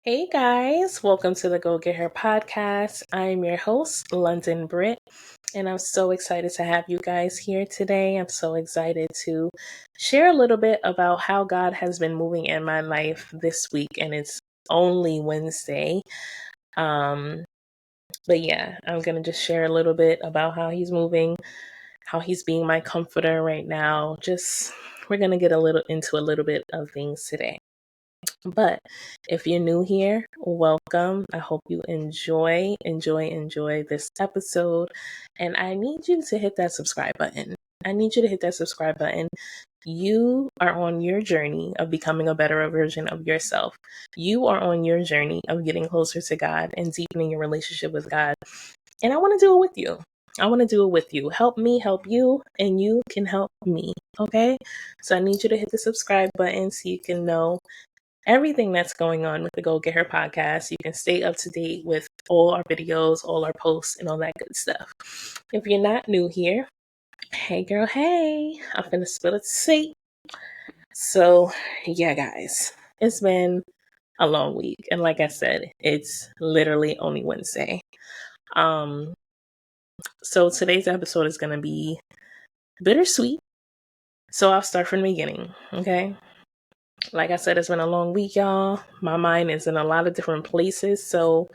Hey guys, welcome to the Go Get Her podcast. I'm your host, London Britt, and I'm so excited to have you guys here today. I'm so excited to share a little bit about how God has been moving in my life this week, and it's only Wednesday. But yeah, I'm gonna just share a little bit about how He's moving, how He's being my comforter right now. We're gonna get into a little bit of things today. But if you're new here, welcome. I hope you enjoy this episode. And I need you to hit that subscribe button. I need you to hit that subscribe button. You are on your journey of becoming a better version of yourself. You are on your journey of getting closer to God and deepening your relationship with God. And I want to do it with you. I want to do it with you. Help me help you, and you can help me. Okay? So I need you to hit the subscribe button so you can know everything that's going on with the Go Get Her podcast. You can stay up to date with all our videos, all our posts, and all that good stuff. If you're not new here, hey girl, hey, I'm finna spill it tea. So, yeah, guys, it's been a long week. And like I said, it's literally only Wednesday. So today's episode is going to be bittersweet. So I'll start from the beginning, okay? Like I said, it's been a long week, y'all. My mind is in a lot of different places, so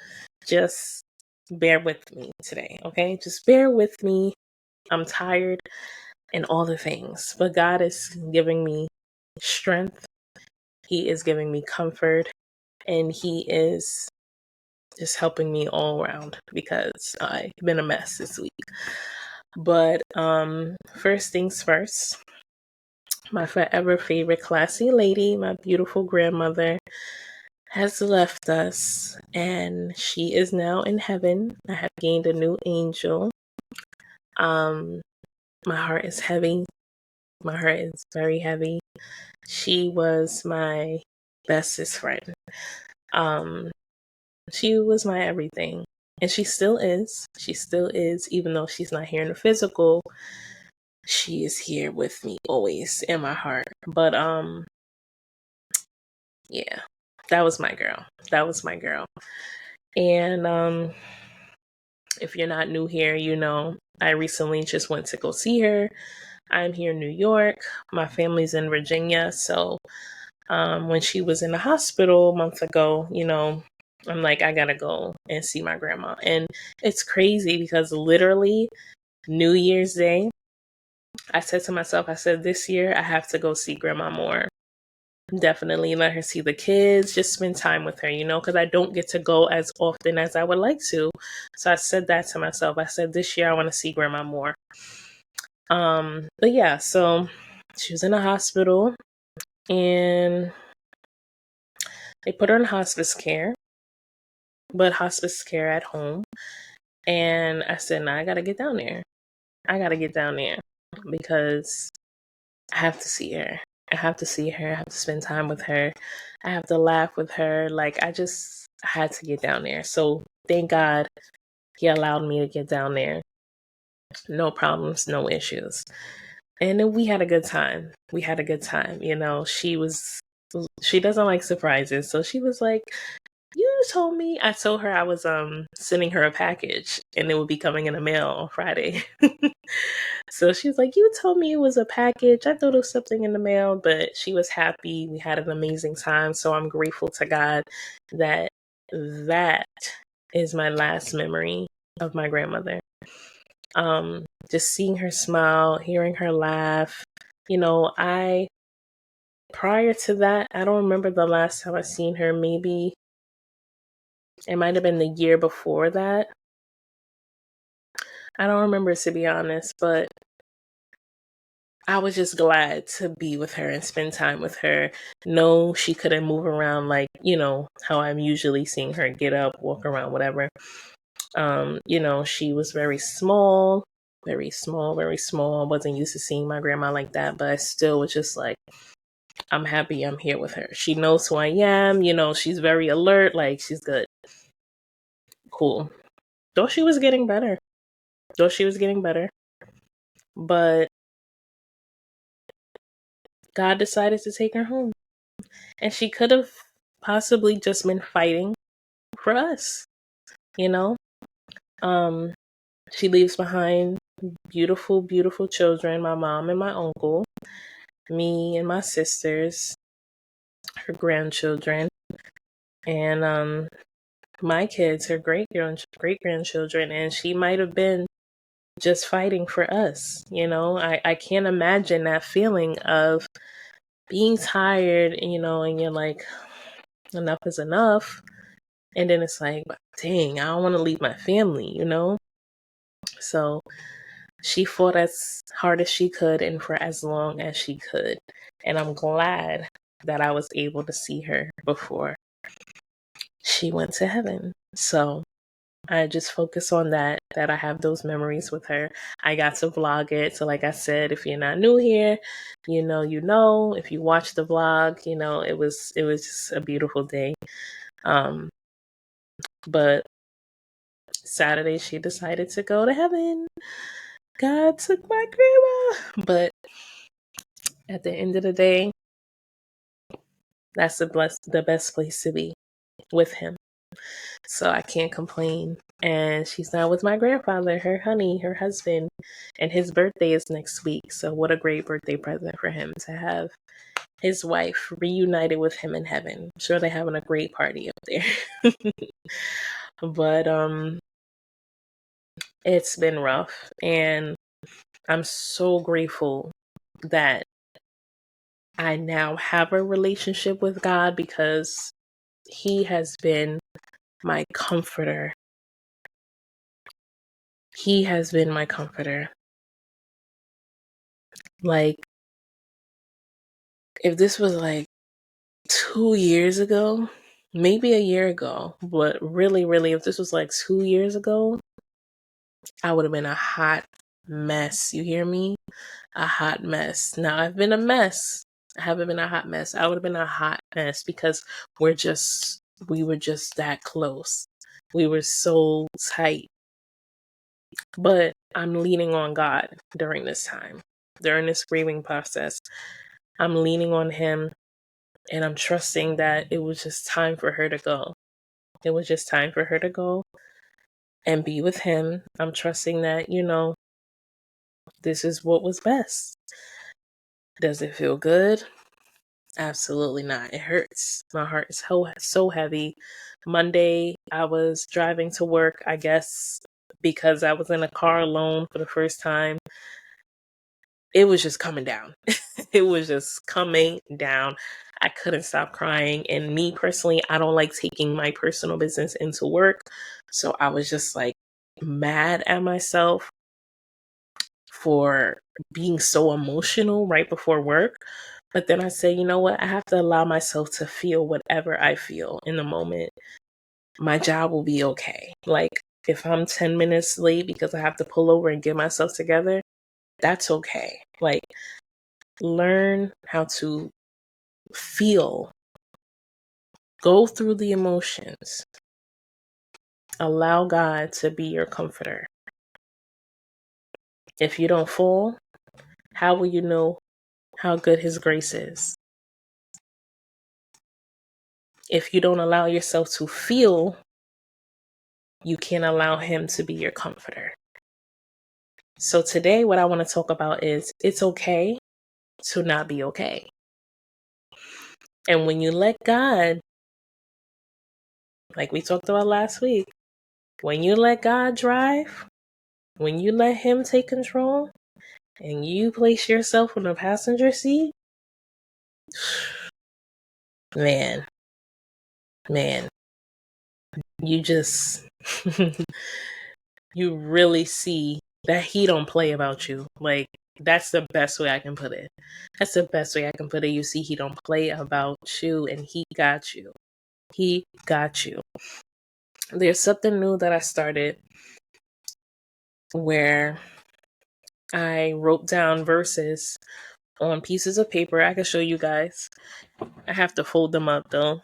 just bear with me today, okay? Just bear with me. I'm tired and all the things, but God is giving me strength. He is giving me comfort, and He is just helping me all around because I've been a mess this week. But first things first, my forever favorite classy lady, my beautiful grandmother, has left us, and she is now in heaven. I have gained a new angel. My heart is heavy. My heart is very heavy. She was my bestest friend. She was my everything, and she still is. She still is, even though she's not here in the physical. She is here with me always in my heart. But yeah, that was my girl. That was my girl. And if you're not new here, you know, I recently just went to go see her. I'm here in New York. My family's in Virginia. So when she was in the hospital a month ago, you know, I'm like, I gotta go and see my grandma. And it's crazy because literally New Year's Day, I said to myself, I said, this year I have to go see grandma more. Definitely let her see the kids, just spend time with her, you know, because I don't get to go as often as I would like to. So I said that to myself. I said, this year I want to see grandma more. But yeah, so she was in a hospital and they put her in hospice care, but hospice care at home. And I said, nah, I got to get down there. I got to get down there because I have to see her. I have to see her. I have to spend time with her. I have to laugh with her. Like, I had to get down there. So thank God He allowed me to get down there. No problems, no issues. And then we had a good time. We had a good time. You know, she doesn't like surprises. So she was like, you told me. I told her I was sending her a package and it would be coming in the mail on Friday. So she's like, you told me it was a package. I thought it was something in the mail, but she was happy. We had an amazing time. So I'm grateful to God that that is my last memory of my grandmother. Just seeing her smile, hearing her laugh. You know, prior to that, I don't remember the last time I seen her. Maybe it might have been the year before that. I don't remember, to be honest, but I was just glad to be with her and spend time with her. No, she couldn't move around like, you know, how I'm usually seeing her get up, walk around, whatever. You know, she was very small, very small, very small. I wasn't used to seeing my grandma like that, but I still was just like, I'm happy I'm here with her. She knows who I am. You know, she's very alert. Like, she's good. Cool. Though she was getting better. But God decided to take her home. And she could have possibly just been fighting for us, you know? She leaves behind beautiful, beautiful children, my mom and my uncle, me and my sisters, her grandchildren, and my kids, her great grandchildren, and she might have been just fighting for us. I can't imagine that feeling of being tired, and you're like, enough is enough. And then it's like, dang, I don't want to leave my family. So she fought as hard as she could and for as long as she could. And I'm glad that I was able to see her before she went to heaven. So I just focus on that I have those memories with her. I got to vlog it. So like I said, if you're not new here, if you watch the vlog, it was just a beautiful day. But Saturday she decided to go to heaven. God took my grandma. But at the end of the day, that's the best place to be, with him. So I can't complain. And she's now with my grandfather, her husband, and his birthday is next week. So what a great birthday present for him to have his wife reunited with him in heaven. I'm sure they're having a great party up there. But it's been rough, and I'm so grateful that I now have a relationship with God, because he has been my comforter. He has been my comforter. Like, if this was like 2 years ago, maybe a year ago, but really, really, if this was like 2 years ago, I would have been a hot mess. You hear me? A hot mess. Now, I've been a mess. I haven't been a hot mess. I would have been a hot mess, because we were just that close. We were so tight. But I'm leaning on God during this time, during this grieving process. I'm leaning on him, and I'm trusting that it was just time for her to go. It was just time for her to go and be with him. I'm trusting that, this is what was best. Does it feel good? Absolutely not. It hurts. My heart is so heavy. Monday, I was driving to work, I guess because I was in a car alone for the first time. It was just coming down. It was just coming down. I couldn't stop crying. And me personally, I don't like taking my personal business into work. So I was just like mad at myself for being so emotional right before work. But then I say, you know what? I have to allow myself to feel whatever I feel in the moment. My job will be okay. Like, if I'm 10 minutes late because I have to pull over and get myself together, that's okay. Like, learn how to feel, go through the emotions, allow God to be your comforter. If you don't fall, how will you know how good his grace is? If you don't allow yourself to feel, you can't allow him to be your comforter. So today, what I want to talk about is, it's okay to not be okay. And when you let God, like we talked about last week, when you let God drive, when you let him take control, and you place yourself in the passenger seat, man, you just, you really see that he don't play about you. Like, that's the best way I can put it. That's the best way I can put it. You see, he don't play about you, and he got you. He got you. There's something new that I started where I wrote down verses on pieces of paper. I can show you guys. I have to fold them up though.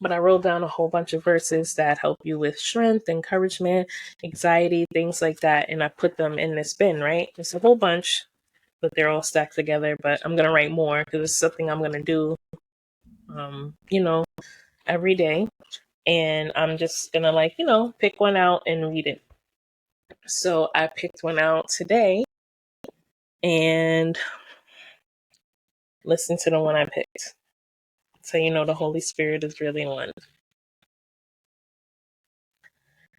But I wrote down a whole bunch of verses that help you with strength, encouragement, anxiety, things like that. And I put them in this bin, right? It's a whole bunch, but they're all stacked together. But I'm going to write more because it's something I'm going to do you know, every day. And I'm just gonna like, pick one out and read it. So I picked one out today and listen to the one I picked. So the Holy Spirit is really one.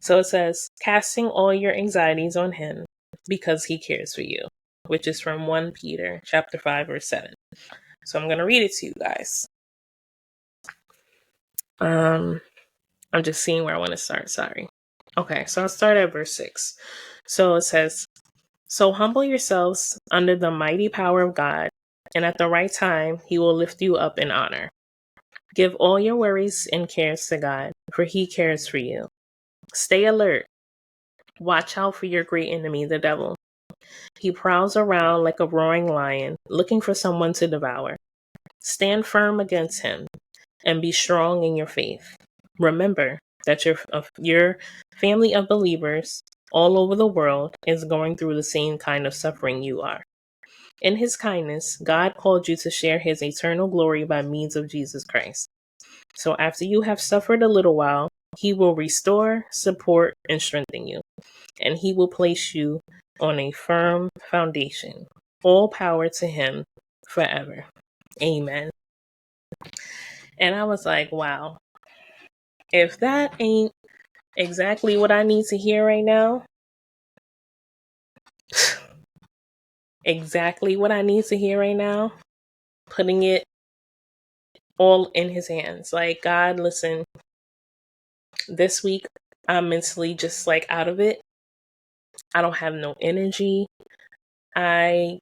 So it says, casting all your anxieties on him because he cares for you, which is from 1 Peter chapter 5, verse 7. So I'm going to read it to you guys. I'm just seeing where I want to start. Sorry. Okay, so I'll start at verse 6. So it says, so humble yourselves under the mighty power of God, and at the right time, he will lift you up in honor. Give all your worries and cares to God, for he cares for you. Stay alert. Watch out for your great enemy, the devil. He prowls around like a roaring lion, looking for someone to devour. Stand firm against him and be strong in your faith. Remember that your family of believers all over the world is going through the same kind of suffering you are. In his kindness, God called you to share his eternal glory by means of Jesus Christ. So after you have suffered a little while, he will restore, support, and strengthen you. And he will place you on a firm foundation. All power to him forever. Amen. And I was like, wow, if that ain't exactly what I need to hear right now, exactly what I need to hear right now, putting it all in his hands. Like, God, listen, this week I'm mentally just like out of it. I don't have no energy. I'm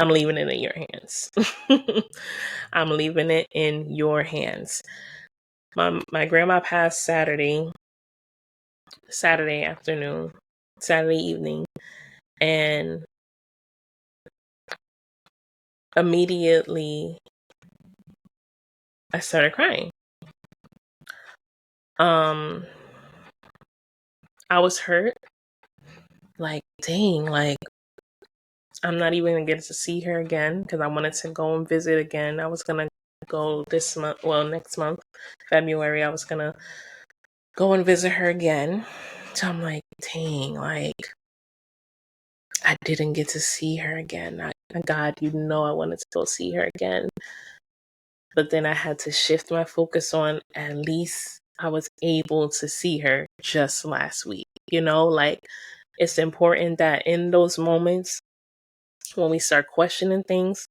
leaving it in your hands. I'm leaving it in your hands. My grandma passed Saturday afternoon, Saturday evening, and immediately I started crying. I was hurt. Like, dang, like I'm not even gonna get to see her again because I wanted to go and visit again. I was gonna go this month, next month, February. I was gonna go and visit her again. So I'm like, dang, like I didn't get to see her again. God, I wanted to go see her again. But then I had to shift my focus on at least I was able to see her just last week. Like it's important that in those moments when we start questioning things,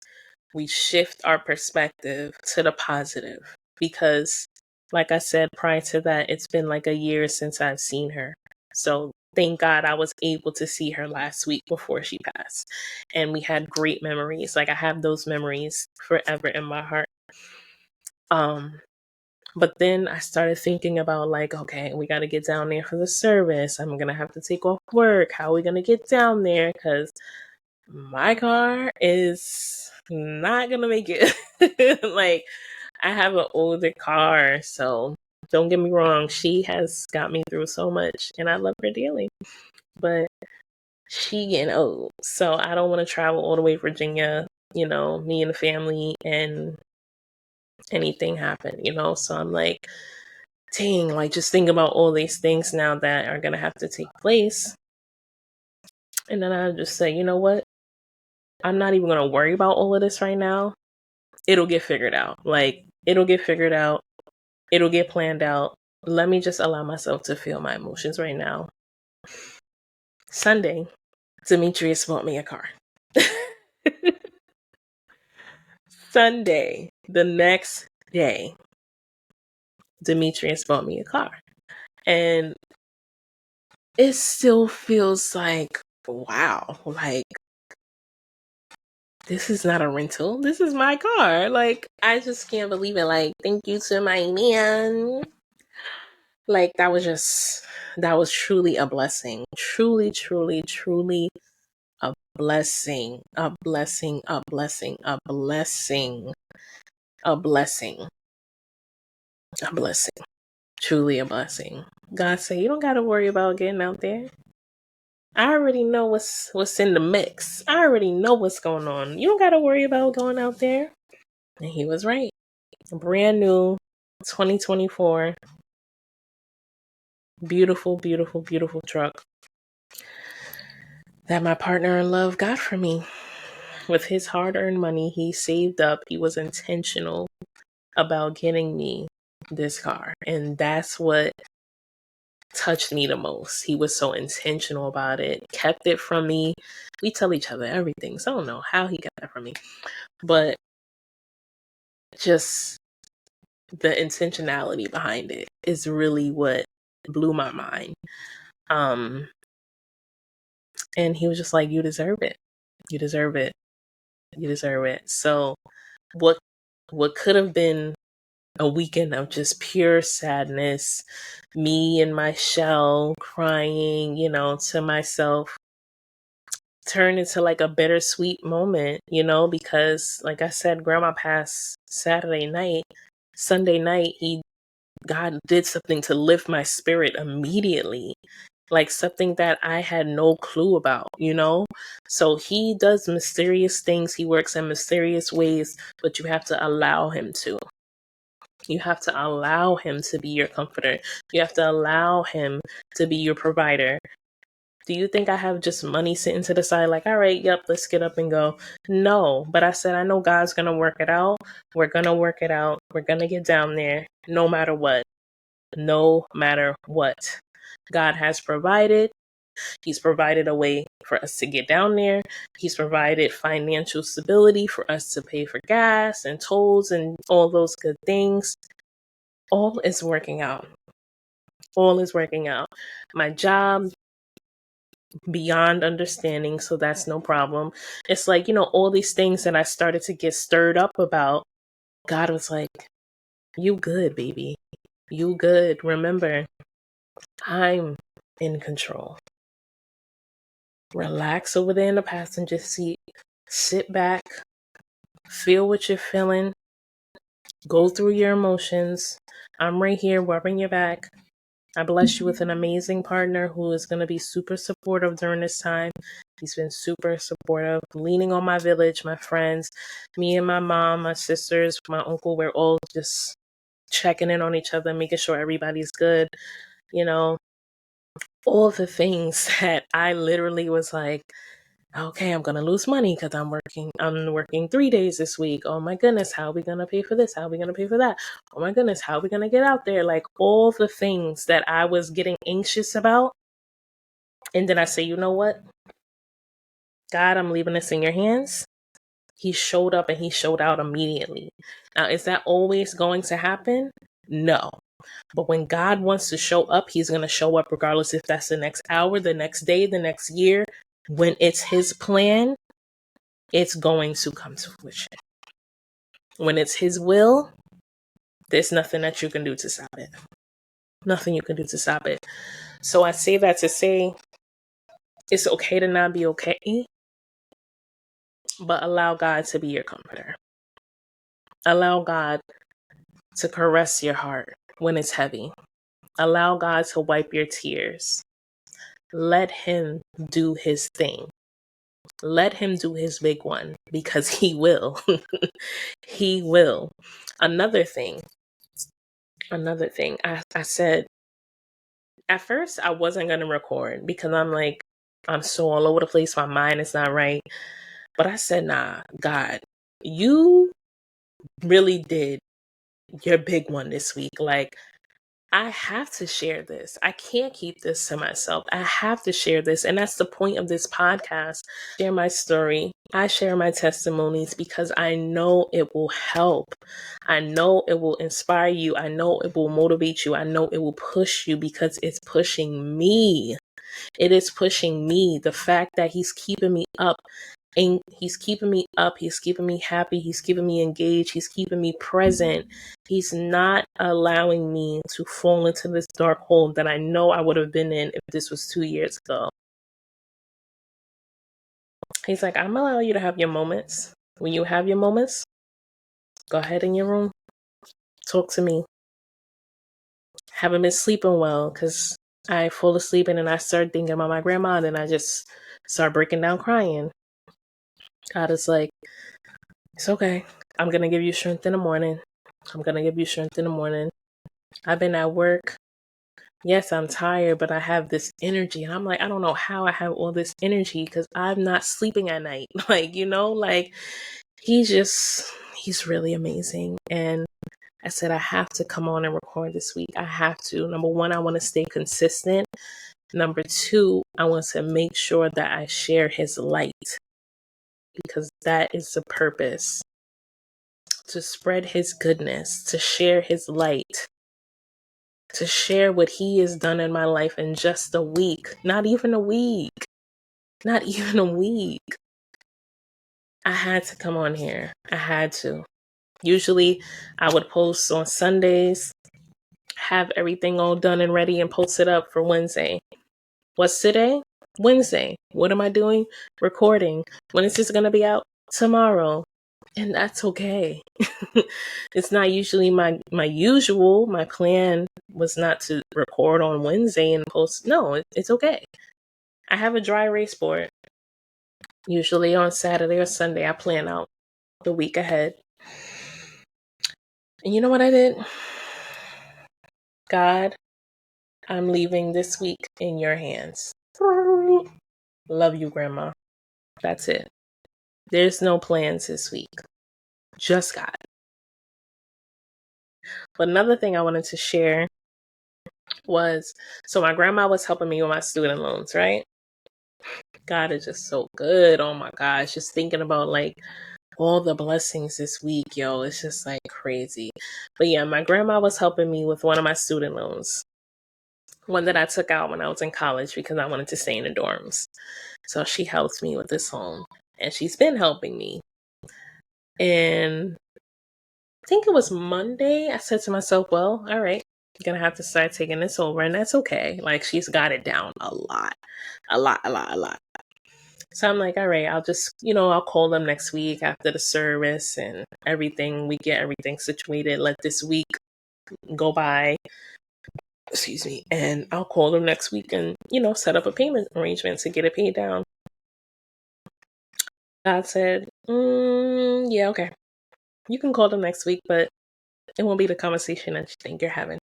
we shift our perspective to the positive. Because, like I said prior to that, it's been like a year since I've seen her. So thank God I was able to see her last week before she passed. And we had great memories. Like I have those memories forever in my heart. But then I started thinking about like, okay, we got to get down there for the service. I'm going to have to take off work. How are we going to get down there? Because my car is not going to make it. Like, I have an older car. So don't get me wrong. She has got me through so much and I love her dearly. But she getting old. So I don't want to travel all the way to Virginia, me and the family and anything happen, So I'm like, dang, like just think about all these things now that are gonna have to take place. And then I just say, you know what? I'm not even gonna worry about all of this right now. It'll get figured out. Like it'll get figured out. It'll get planned out. Let me just allow myself to feel my emotions right now. Sunday, Demetrius bought me a car. Sunday, the next day, Demetrius bought me a car. And it still feels like, wow, like this is not a rental. This is my car. Like, I just can't believe it. Like, thank you to my man. Like, that was truly a blessing. Truly, truly, truly a blessing. A blessing, a blessing, a blessing, a blessing, a blessing. Truly a blessing. God said, you don't got to worry about getting out there. I already know what's in the mix. I already know what's going on. You don't got to worry about going out there. And he was right. A brand new 2024. Beautiful, beautiful, beautiful truck that my partner in love got for me. With his hard-earned money, he saved up. He was intentional about getting me this car. And that's what touched me the most. He was so intentional about it, kept it from me. We tell each other everything. So I don't know how he got that from me. But just the intentionality behind it is really what blew my mind. And he was just like, you deserve it. You deserve it. You deserve it. So what could have been a weekend of just pure sadness, me in my shell crying, to myself, turned into like a bittersweet moment, because like I said, grandma passed Saturday night. Sunday night, God did something to lift my spirit immediately. Like something that I had no clue about, So he does mysterious things. He works in mysterious ways, but you have to allow him to. You have to allow him to be your comforter. You have to allow him to be your provider. Do you think I have just money sitting to the side like, all right, yep, let's get up and go? No, but I said, I know God's going to work it out. We're going to work it out. We're going to get down there no matter what. No matter what. God has provided. He's provided a way for us to get down there. He's provided financial stability for us to pay for gas and tolls and all those good things. All is working out. All is working out. My job, beyond understanding, so that's no problem. It's like, all these things that I started to get stirred up about, God was like, you good, baby. You good. Remember, I'm in control. Relax over there in the passenger seat. Sit back. Feel what you're feeling. Go through your emotions. I'm right here rubbing your back. I bless you with an amazing partner who is going to be super supportive during this time. He's been super supportive, leaning on my village, my friends, me and my mom, my sisters, my uncle. We're all just checking in on each other, making sure everybody's good. All the things that I literally was like, okay, I'm going to lose money because I'm working 3 days this week. Oh my goodness, how are we going to pay for this? How are we going to pay for that? Oh my goodness, how are we going to get out there? Like all the things that I was getting anxious about. And then I say, you know what? God, I'm leaving this in your hands. He showed up and he showed out immediately. Now, is that always going to happen? No. But when God wants to show up, he's going to show up regardless if that's the next hour, the next day, the next year. When it's his plan, it's going to come to fruition. When it's his will, there's nothing that you can do to stop it. Nothing you can do to stop it. So I say that to say it's okay to not be okay, but allow God to be your comforter. Allow God to caress your heart when it's heavy. Allow God to wipe your tears. Let him do his thing. Let him do his big one because he will. He will. Another thing. I said, at first I wasn't going to record because I'm so all over the place. My mind is not right. But I said, nah, God, you really did your big one this week. Like, I have to share this. I can't keep this to myself. I have to share this. And that's the point of this podcast. Share my story. I share my testimonies because I know it will help. I know it will inspire you. I know it will motivate you. I know it will push you because it's pushing me. It is pushing me. The fact that he's keeping me up. And he's keeping me up. He's keeping me happy. He's keeping me engaged. He's keeping me present. He's not allowing me to fall into this dark hole that I know I would have been in if this was 2 years ago. He's like, I'm allowing you to have your moments. When you have your moments, go ahead in your room. Talk to me. Haven't been sleeping well because I fall asleep and then I start thinking about my grandma and then I just start breaking down crying. God is like, it's okay. I'm going to give you strength in the morning. I'm going to give you strength in the morning. I've been at work. Yes, I'm tired, but I have this energy. And I'm like, I don't know how I have all this energy because I'm not sleeping at night. He's really amazing. And I said, I have to come on and record this week. I have to. Number one, I want to stay consistent. Number two, I want to make sure that I share his light because that is the purpose. To spread his goodness, to share his light, to share what he has done in my life in just a week. Not even a week. Not even a week. I had to come on here. I had to. Usually I would post on Sundays, have everything all done and ready and post it up for Wednesday. What's today? Wednesday. What am I doing? Recording. When is this going to be out? Tomorrow. And that's okay. It's not usually my usual. My plan was not to record on Wednesday and post. No, it's okay. I have a dry erase board. Usually on Saturday or Sunday, I plan out the week ahead. And you know what I did? God, I'm leaving this week in your hands. Love you, Grandma. That's it. There's no plans this week. Just God. But another thing I wanted to share was, so my grandma was helping me with my student loans, right? God is just so good. Oh my gosh. Just thinking about like all the blessings this week, yo. It's just like crazy. But yeah, my grandma was helping me with one of my student loans. One that I took out when I was in college because I wanted to stay in the dorms. So she helped me with this loan. And she's been helping me. And I think it was Monday, I said to myself, well, all right, I'm going to have to start taking this over. And that's okay. Like, she's got it down a lot. So I'm like, all right, I'll just, I'll call them next week after the service and everything. We get everything situated. Let this week go by. Excuse me. And I'll call them next week and, set up a payment arrangement to get it paid down. God said, yeah, okay. You can call them next week, but it won't be the conversation that you think you're having.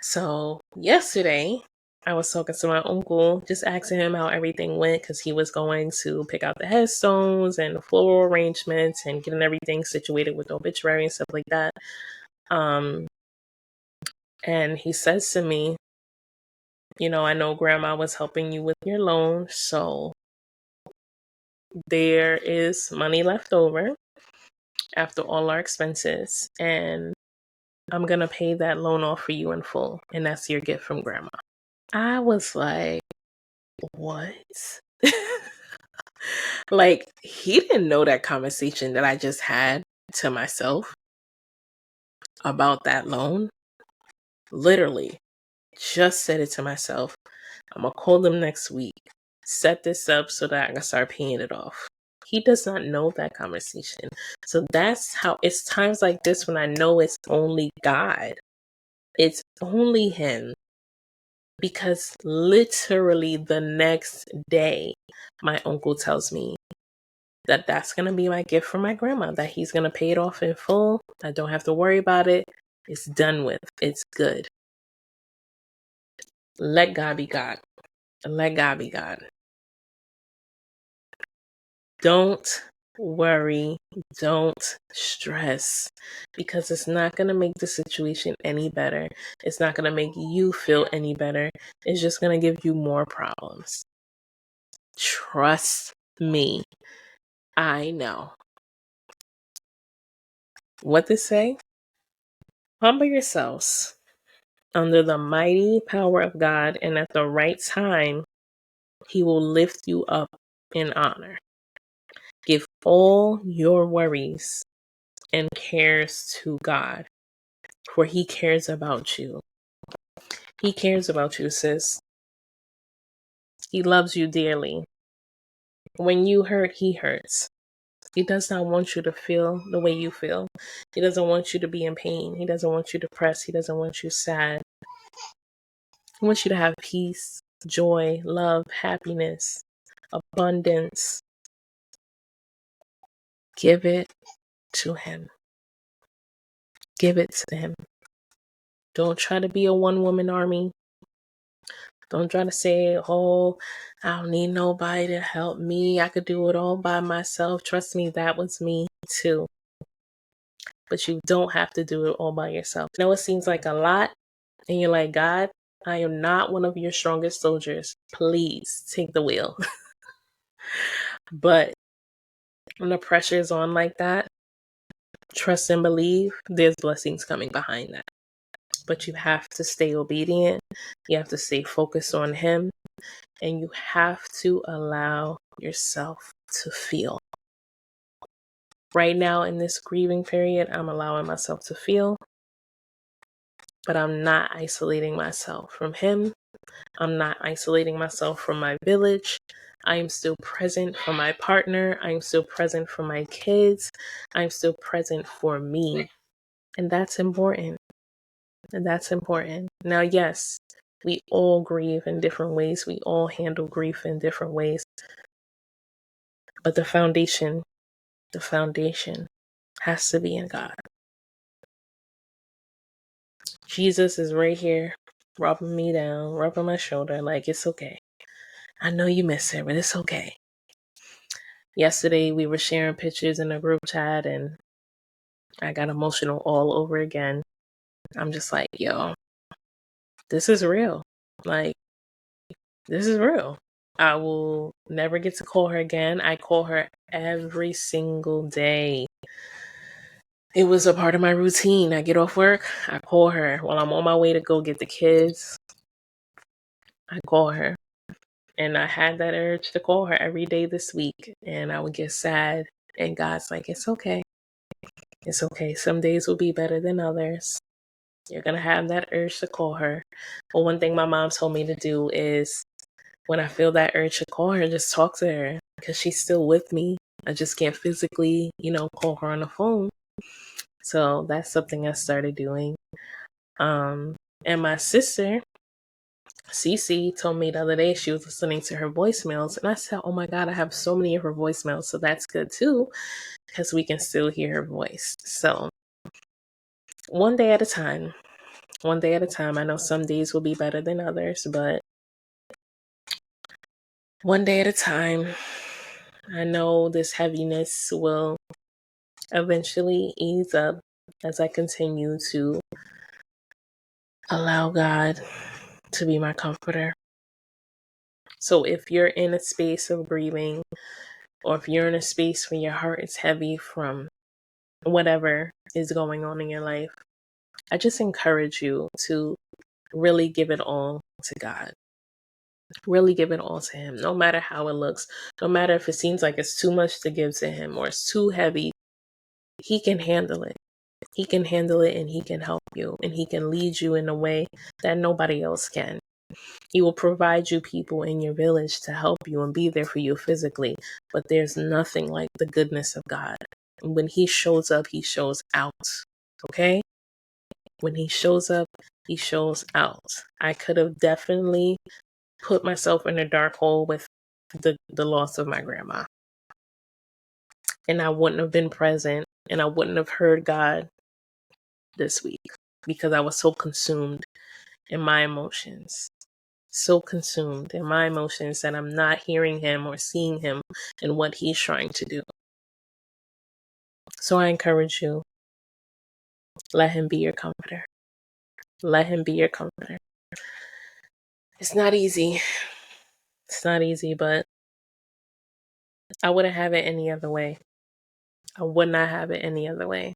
So yesterday, I was talking to my uncle, just asking him how everything went because he was going to pick out the headstones and the floral arrangements and getting everything situated with the obituary and stuff like that. And he says to me, I know Grandma was helping you with your loan, so there is money left over after all our expenses, and I'm going to pay that loan off for you in full, and that's your gift from Grandma. I was like, what? Like, he didn't know that conversation that I just had to myself about that loan. Literally, just said it to myself. I'm going to call them next week, set this up so that I can start paying it off. He does not know that conversation. So that's how it's times like this when I know it's only God. It's only Him. Because literally the next day, my uncle tells me that that's going to be my gift from my grandma, that he's going to pay it off in full. I don't have to worry about it. It's done with. It's good. Let God be God. Let God be God. Don't worry. Don't stress, because it's not going to make the situation any better. It's not going to make you feel any better. It's just going to give you more problems. Trust me. I know. What to say? Humble yourselves under the mighty power of God, and at the right time, He will lift you up in honor. Give all your worries and cares to God, for He cares about you. He cares about you, sis. He loves you dearly. When you hurt, He hurts. He does not want you to feel the way you feel. He doesn't want you to be in pain. He doesn't want you depressed. He doesn't want you sad. He wants you to have peace, joy, love, happiness, abundance. Give it to him. Give it to him. Don't try to be a one-woman army. Don't try to say, oh, I don't need nobody to help me. I could do it all by myself. Trust me, that was me too. But you don't have to do it all by yourself. I know it seems like a lot, and you're like, God, I am not one of your strongest soldiers. Please take the wheel. But when the pressure is on like that, trust and believe there's blessings coming behind that. But you have to stay obedient. You have to stay focused on him. And you have to allow yourself to feel. Right now in this grieving period, I'm allowing myself to feel. But I'm not isolating myself from him. I'm not isolating myself from my village. I am still present for my partner. I am still present for my kids. I'm still present for me. And that's important. And that's important. Now, yes, we all grieve in different ways. We all handle grief in different ways. But the foundation has to be in God. Jesus is right here, rubbing me down, rubbing my shoulder, like, it's okay. I know you miss it, but it's okay. Yesterday, we were sharing pictures in a group chat, and I got emotional all over again. I'm just like, yo, this is real. Like, this is real. I will never get to call her again. I call her every single day. It was a part of my routine. I get off work, I call her. While I'm on my way to go get the kids, I call her. And I had that urge to call her every day this week. And I would get sad. And God's like, it's okay. It's okay. Some days will be better than others. You're going to have that urge to call her. But one thing my mom told me to do is when I feel that urge to call her, just talk to her. Because she's still with me. I just can't physically, call her on the phone. So that's something I started doing. And my sister, Cece, told me the other day she was listening to her voicemails. And I said, oh my God, I have so many of her voicemails. So that's good too, because we can still hear her voice. So one day at a time. One day at a time. I know some days will be better than others, but one day at a time. I know this heaviness will eventually ease up as I continue to allow God to be my comforter. So if you're in a space of grieving, or if you're in a space where your heart is heavy from whatever is going on in your life, I just encourage you to really give it all to God. Really give it all to him, no matter how it looks, no matter if it seems like it's too much to give to him or it's too heavy. He can handle it. He can handle it, and he can help you, and he can lead you in a way that nobody else can. He will provide you people in your village to help you and be there for you physically, but there's nothing like the goodness of God. When he shows up, he shows out. Okay? When he shows up, he shows out. I could have definitely put myself in a dark hole with the loss of my grandma. And I wouldn't have been present, and I wouldn't have heard God this week because I was so consumed in my emotions. So consumed in my emotions that I'm not hearing him or seeing him and what he's trying to do. So I encourage you, let him be your comforter. Let him be your comforter. It's not easy. It's not easy, but I wouldn't have it any other way. I would not have it any other way.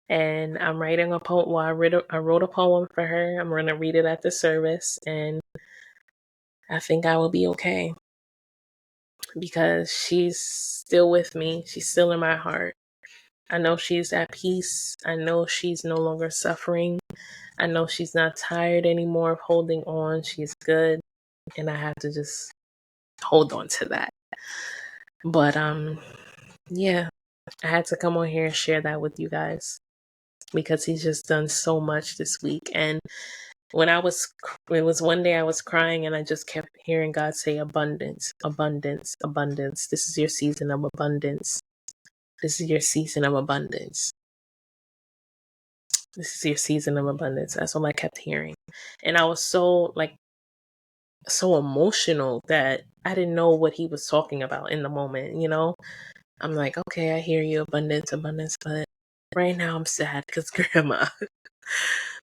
And I'm writing a poem. Well, I wrote a poem for her. I'm going to read it at the service. And I think I will be okay. Because she's still with me. She's still in my heart. I know she's at peace. I know she's no longer suffering. I know she's not tired anymore of holding on. She's good. And I have to just hold on to that. But yeah, I had to come on here and share that with you guys because he's just done so much this week. And it was one day I was crying and I just kept hearing God say abundance, abundance, abundance. This is your season of abundance. This is your season of abundance. This is your season of abundance. That's all I kept hearing. And I was so emotional that I didn't know what he was talking about in the moment, I'm like, okay, I hear you, abundance, abundance, but right now I'm sad because grandma.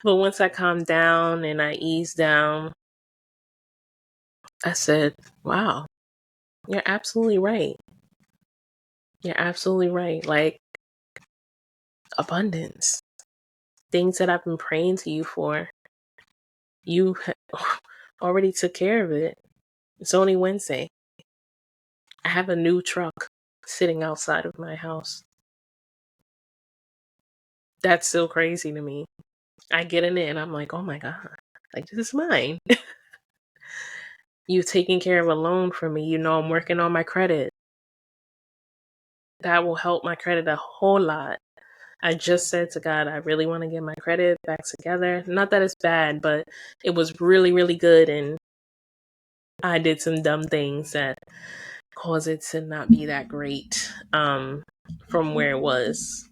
But once I calmed down and I eased down, I said, wow, you're absolutely right. You're absolutely right. Like, abundance. Things that I've been praying to you for, you already took care of it. It's only Wednesday. I have a new truck sitting outside of my house. That's so crazy to me. I get in it and I'm like, oh my God, like, this is mine. You've taken care of a loan for me. I'm working on my credit. That will help my credit a whole lot. I just said to God, I really want to get my credit back together. Not that it's bad, but it was really, really good. And I did some dumb things that caused it to not be that great from where it was.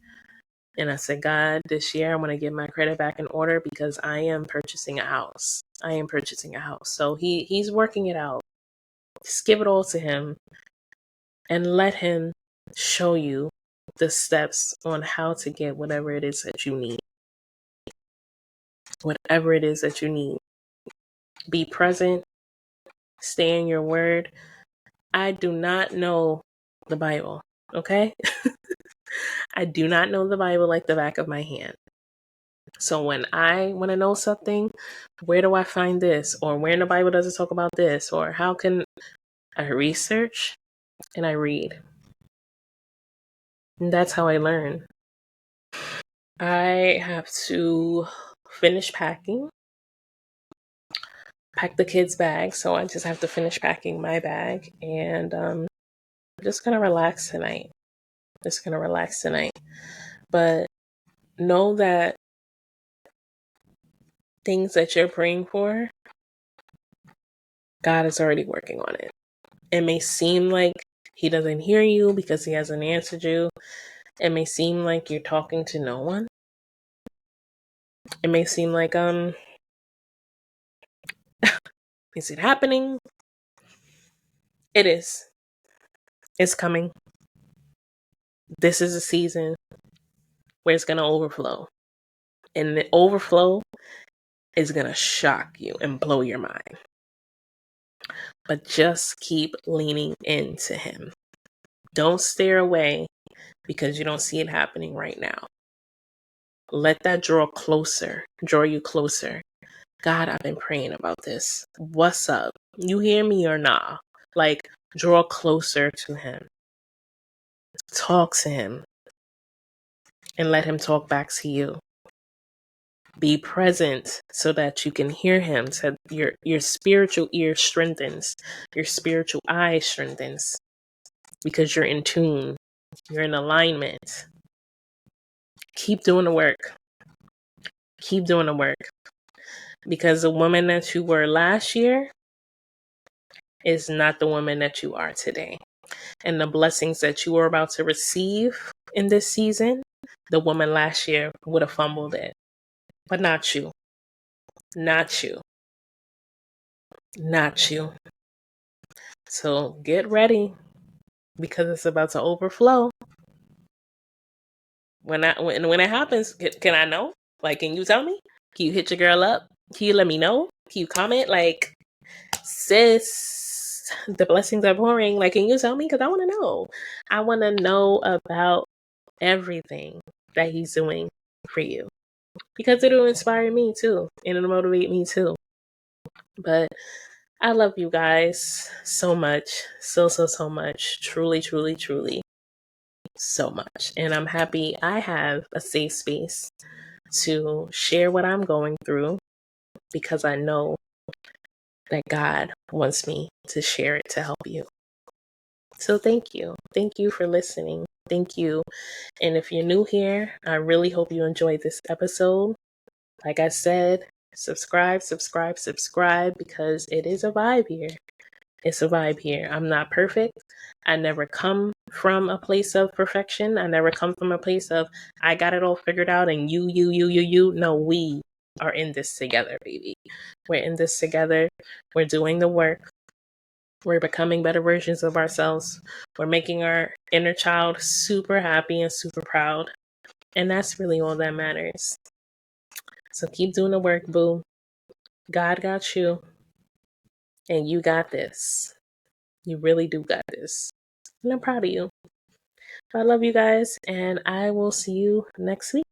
And I said, God, this year I want to get my credit back in order because I am purchasing a house. So he's working it out. Just give it all to him and let him show you the steps on how to get whatever it is that you need. Whatever it is that you need. Be present. Stay in your word. I do not know the Bible, okay? I do not know the Bible like the back of my hand. So when I want to know something, where do I find this? Or where in the Bible does it talk about this? Or how can I research and I read? And that's how I learn. I have to finish packing. Pack the kids' bag. So I just have to finish packing my bag. And I'm just going to relax tonight. But know that things that you're praying for, God is already working on it. It may seem like he doesn't hear you because he hasn't answered you. It may seem like you're talking to no one. It may seem like, is it happening? It is. It's coming. This is a season where it's going to overflow. And the overflow is going to shock you and blow your mind. But just keep leaning into him. Don't stare away because you don't see it happening right now. Let that draw you closer. God, I've been praying about this. What's up? You hear me or nah? Like, draw closer to him. Talk to him. And let him talk back to you. Be present so that you can hear him. So your spiritual ear strengthens. Your spiritual eye strengthens. Because you're in tune. You're in alignment. Keep doing the work. Keep doing the work. Because the woman that you were last year is not the woman that you are today. And the blessings that you are about to receive in this season, the woman last year would have fumbled it. But not you. Not you. Not you. So get ready because it's about to overflow. When it happens, can I know? Like, can you tell me? Can you hit your girl up? Can you let me know? Can you comment? Like, sis, the blessings are pouring. Like, can you tell me? Because I want to know. I want to know about everything that he's doing for you. Because it'll inspire me too. And it'll motivate me too. But I love you guys so much. So much. Truly, truly, truly. So much. And I'm happy I have a safe space to share what I'm going through because I know that God wants me to share it to help you. So thank you. Thank you for listening. Thank you. And if you're new here, I really hope you enjoyed this episode. Like I said, subscribe because it is a vibe here. It's a vibe here. I'm not perfect. I never come from a place of perfection. I never come from a place of I got it all figured out and you. No, we are in this together, baby. We're in this together. We're doing the work. We're becoming better versions of ourselves. We're making our inner child super happy and super proud. And that's really all that matters. So keep doing the work, boo. God got you. And you got this. You really do got this. And I'm proud of you. I love you guys, and I will see you next week.